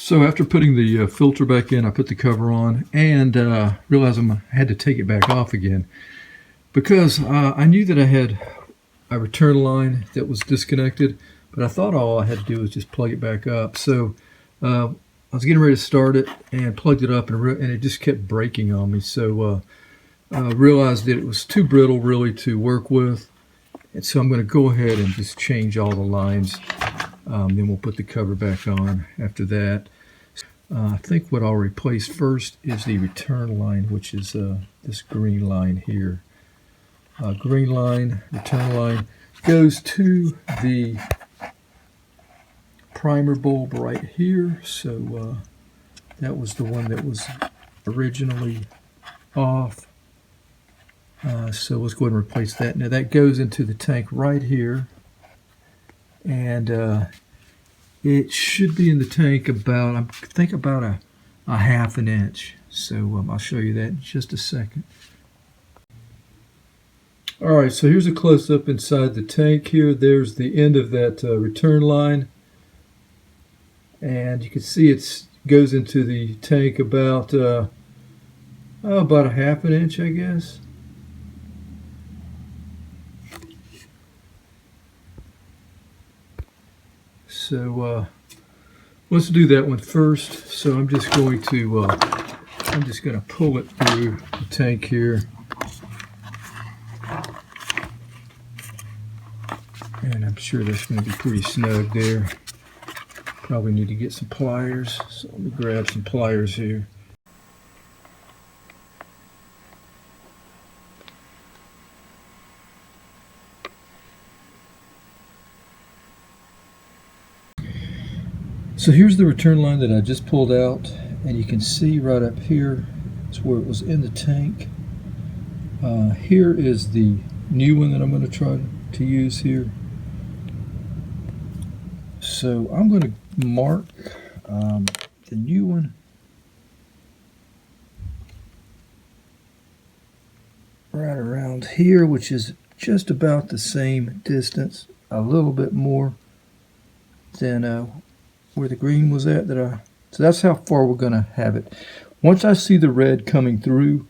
So after putting the filter back in, I put the cover on and realized I had to take it back off again because I knew that I had a return line that was disconnected, but I thought all I had to do was just plug it back up. So I was getting ready to start it and plugged it up, and it just kept breaking on me. So I realized that it was too brittle really to work with, and so I'm going to go ahead and just change all the lines. Then we'll put the cover back on after that. I think what I'll replace first is the return line, which is this green line here. Green line, return line, goes to the primer bulb right here. So that was the one that was originally off. So let's go ahead and replace that. Now that goes into the tank right here. And it should be in the tank about, I think about a half an inch. So I'll show you that in just a second. Alright, so here's a close-up inside the tank here. There's the end of that return line. And you can see it goes into the tank about a half an inch, I guess. So let's do that one first. So I'm just going to pull it through the tank here, and I'm sure that's going to be pretty snug there. Probably need to get some pliers. So let me grab some pliers here. So here's the return line that I just pulled out, and you can see right up here is where it was in the tank. Here is the new one that I'm going to try to use here. So I'm going to mark the new one right around here, which is just about the same distance, a little bit more than where the green was at. So that's how far we're going to have it. Once I see the red coming through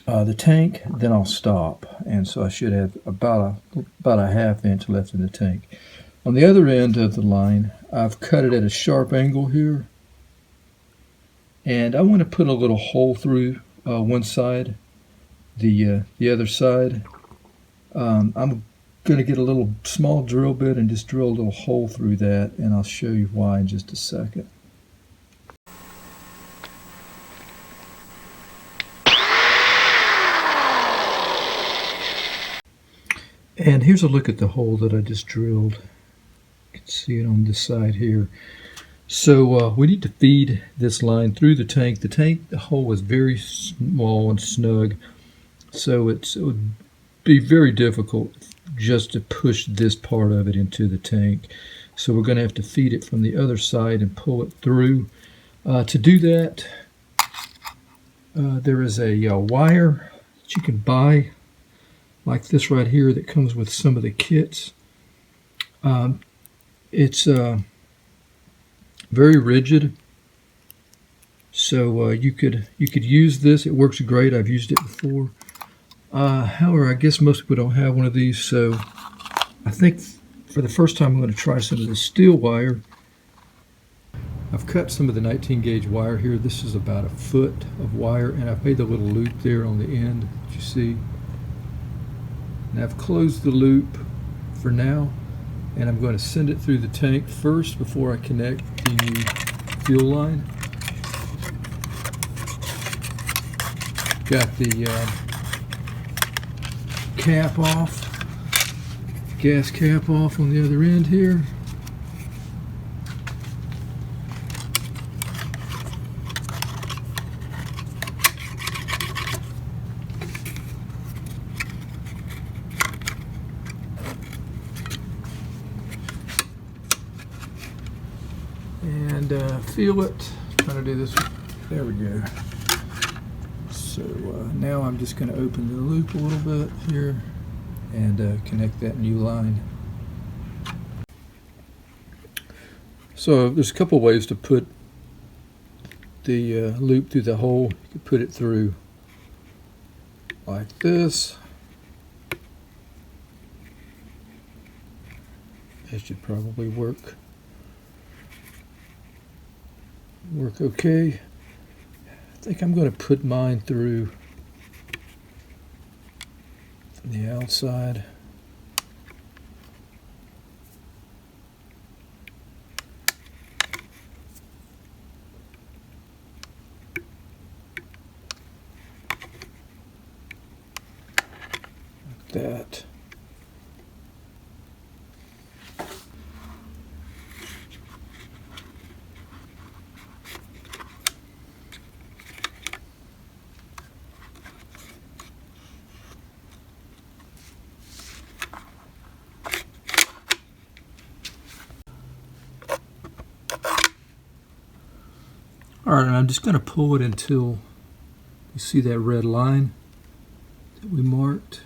the tank, then I'll stop, and so I should have about a half inch left in the tank. On the other end of the line, I've cut it at a sharp angle here, and I want to put a little hole through one side, the other side. I'm going to get a little small drill bit and just drill a little hole through that, and I'll show you why in just a second. And here's a look at the hole that I just drilled. You can see it on this side here. So we need to feed this line through the tank. The hole is very small and snug, so it would be very difficult just to push this part of it into the tank. So we're going to have to feed it from the other side and pull it through. To do that, there is a wire that you can buy like this right here that comes with some of the kits. It's very rigid, so you could use this. It works great. I've used it before. However, I guess most people don't have one of these, so I think for the first time I'm going to try some of the steel wire. I've cut some of the 19 gauge wire here. This is about a foot of wire, and I've made the little loop there on the end that you see. And I've closed the loop for now, and I'm going to send it through the tank first before I connect the fuel line. Got the cap off, gas cap off on the other end here. And feel it. Trying to do this. There we go. So now I'm just going to open the loop a little bit here and connect that new line. So there's a couple ways to put the loop through the hole. You could put it through like this. That should probably work okay. I think I'm going to put mine through from the outside. Like that. All right, and I'm just going to pull it until you see that red line that we marked.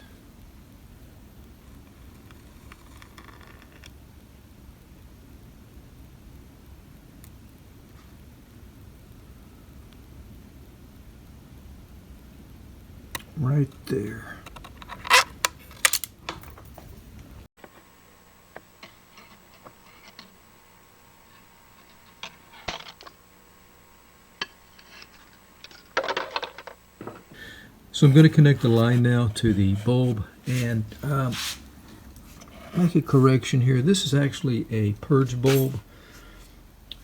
Right there. So I'm going to connect the line now to the bulb and make a correction here. This is actually a purge bulb,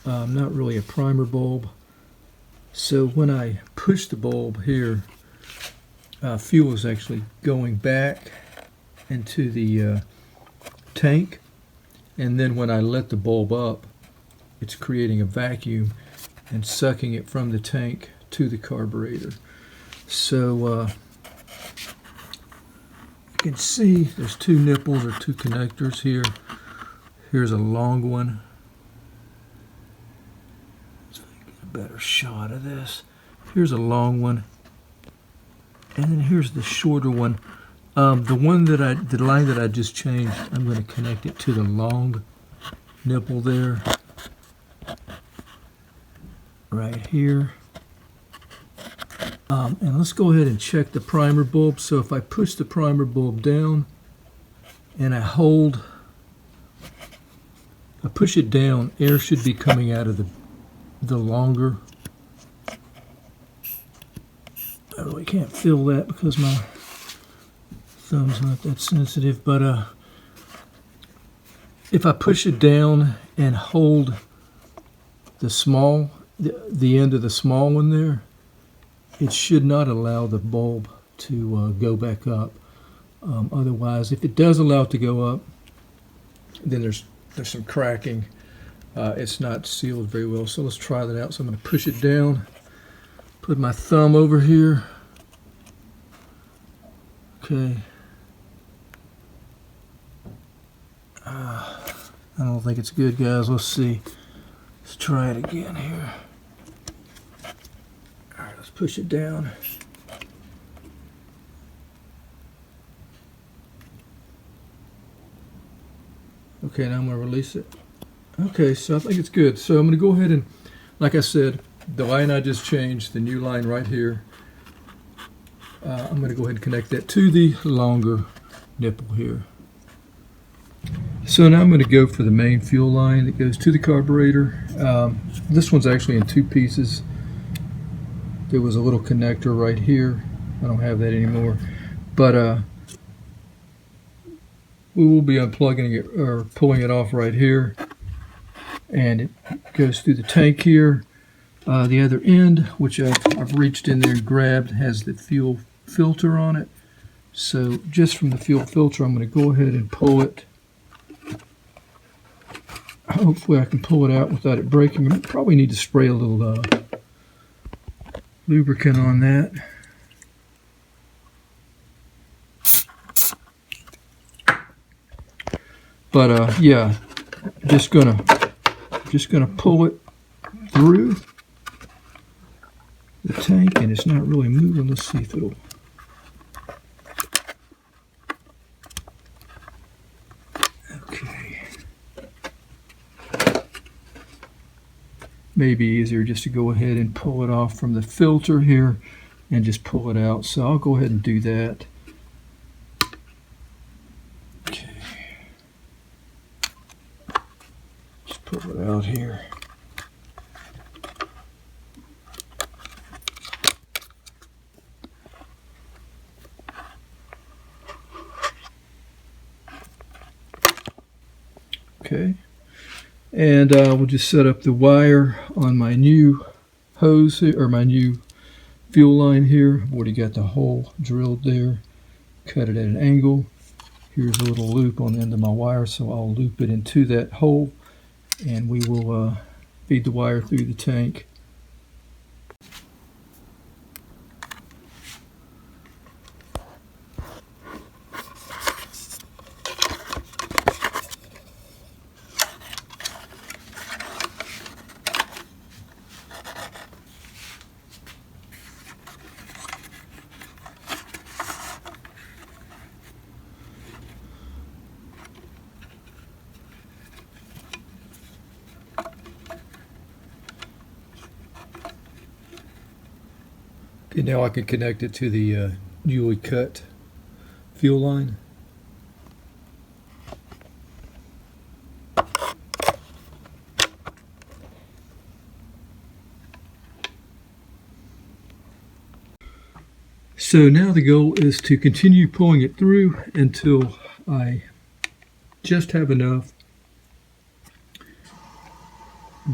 not really a primer bulb. So when I push the bulb here, fuel is actually going back into the tank, and then when I let the bulb up, it's creating a vacuum and sucking it from the tank to the carburetor. So you can see there's two nipples or two connectors here. Here's a long one. Let's get a better shot of this. Here's a long one, and then here's the shorter one. The line that I just changed, I'm going to connect it to the long nipple there, right here. And let's go ahead and check the primer bulb. So if I push the primer bulb down and I push it down, air should be coming out of the longer. I really can't feel that because my thumb's not that sensitive, but if I push it down and hold the end of the small one there, it should not allow the bulb to go back up. Otherwise, if it does allow it to go up, then there's some cracking. It's not sealed very well. So let's try that out. So I'm going to push it down, put my thumb over here. Okay. I don't think it's good, guys. Let's see. Let's try it again here. Push it down. Okay, now I'm going to release it. Okay, so I think it's good. So I'm going to go ahead and, like I said, the line I just changed, the new line right here, I'm going to go ahead and connect that to the longer nipple here. So now I'm going to go for the main fuel line that goes to the carburetor. This one's actually in two pieces. There was a little connector right here. I don't have that anymore. But we will be unplugging it or pulling it off right here. And it goes through the tank here. The other end, which I've reached in there and grabbed, has the fuel filter on it. So just from the fuel filter, I'm going to go ahead and pull it. Hopefully I can pull it out without it breaking. I probably need to spray a little lubricant on that. But yeah, just gonna pull it through the tank, and it's not really moving. Let's see if it'll. Okay. may be easier just to go ahead and pull it off from the filter here and just pull it out. So I'll go ahead and do that. Okay. Just pull it out here. Okay, and we'll just set up the wire on my new hose here, or my new fuel line here. I've already got the hole drilled there, cut it at an angle. Here's a little loop on the end of my wire, so I'll loop it into that hole, and we will feed the wire through the tank. Okay, now I can connect it to the newly cut fuel line. So now the goal is to continue pulling it through until I just have enough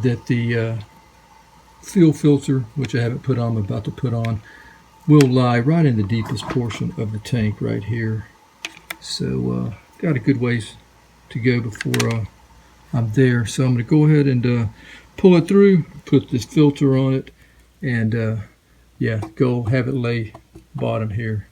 that the fuel filter, which I haven't put on, I'm about to put on, will lie right in the deepest portion of the tank right here. So got a good ways to go before I'm there. So I'm going to go ahead and pull it through, put this filter on it, and yeah, go have it lay bottom here.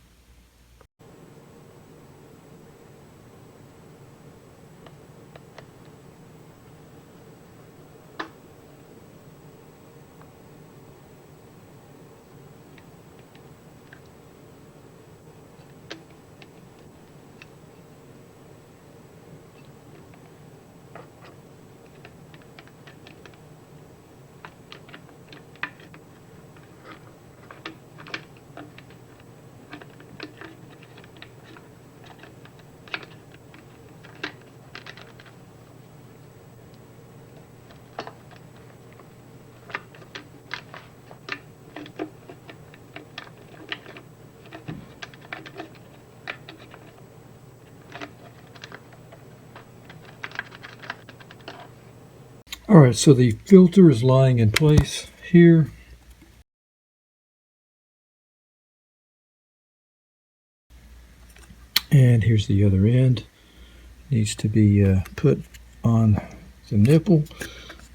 Alright, so the filter is lying in place here. And here's the other end. Needs to be put on the nipple.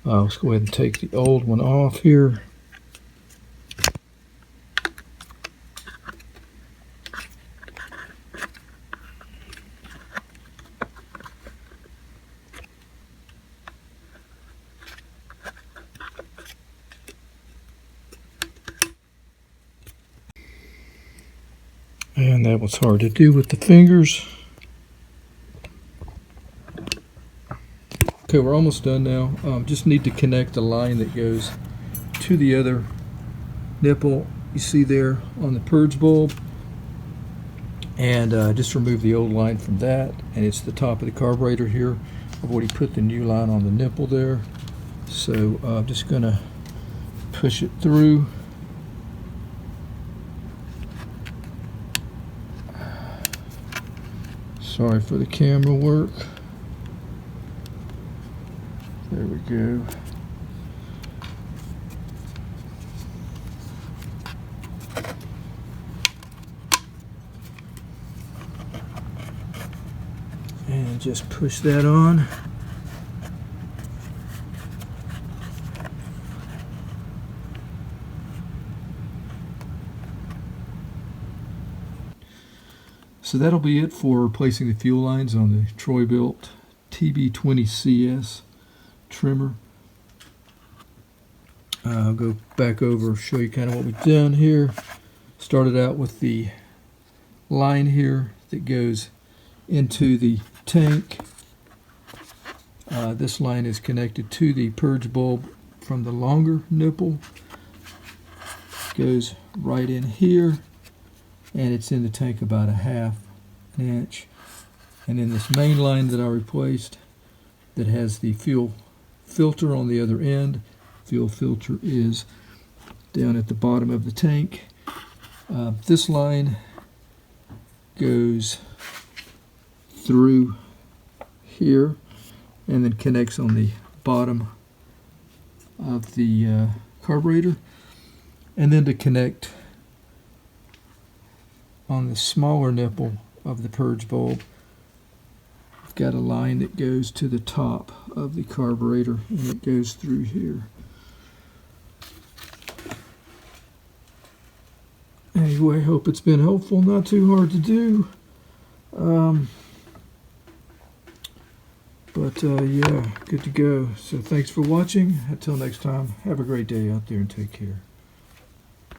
Let's go ahead and take the old one off here. And that was hard to do with the fingers. Okay, we're almost done now. Just need to connect the line that goes to the other nipple you see there on the purge bulb. And just remove the old line from that. And it's the top of the carburetor here. I've already put the new line on the nipple there. So I'm just going to push it through. Sorry for the camera work. There we go. And just push that on. So that'll be it for replacing the fuel lines on the Bilt TB20CS trimmer. I'll go back over, show you kind of what we've done here. Started out with the line here that goes into the tank. This line is connected to the purge bulb from the longer nipple goes right in here, and it's in the tank about a half an inch. And then this main line that I replaced that has the fuel filter on the other end, fuel filter is down at the bottom of the tank. This line goes through here and then connects on the bottom of the carburetor. And then to connect on the smaller nipple of the purge bulb, I've got a line that goes to the top of the carburetor, and it goes through here. Anyway, hope it's been helpful. Not too hard to do. Yeah, good to go. So thanks for watching. Until next time, have a great day out there and take care.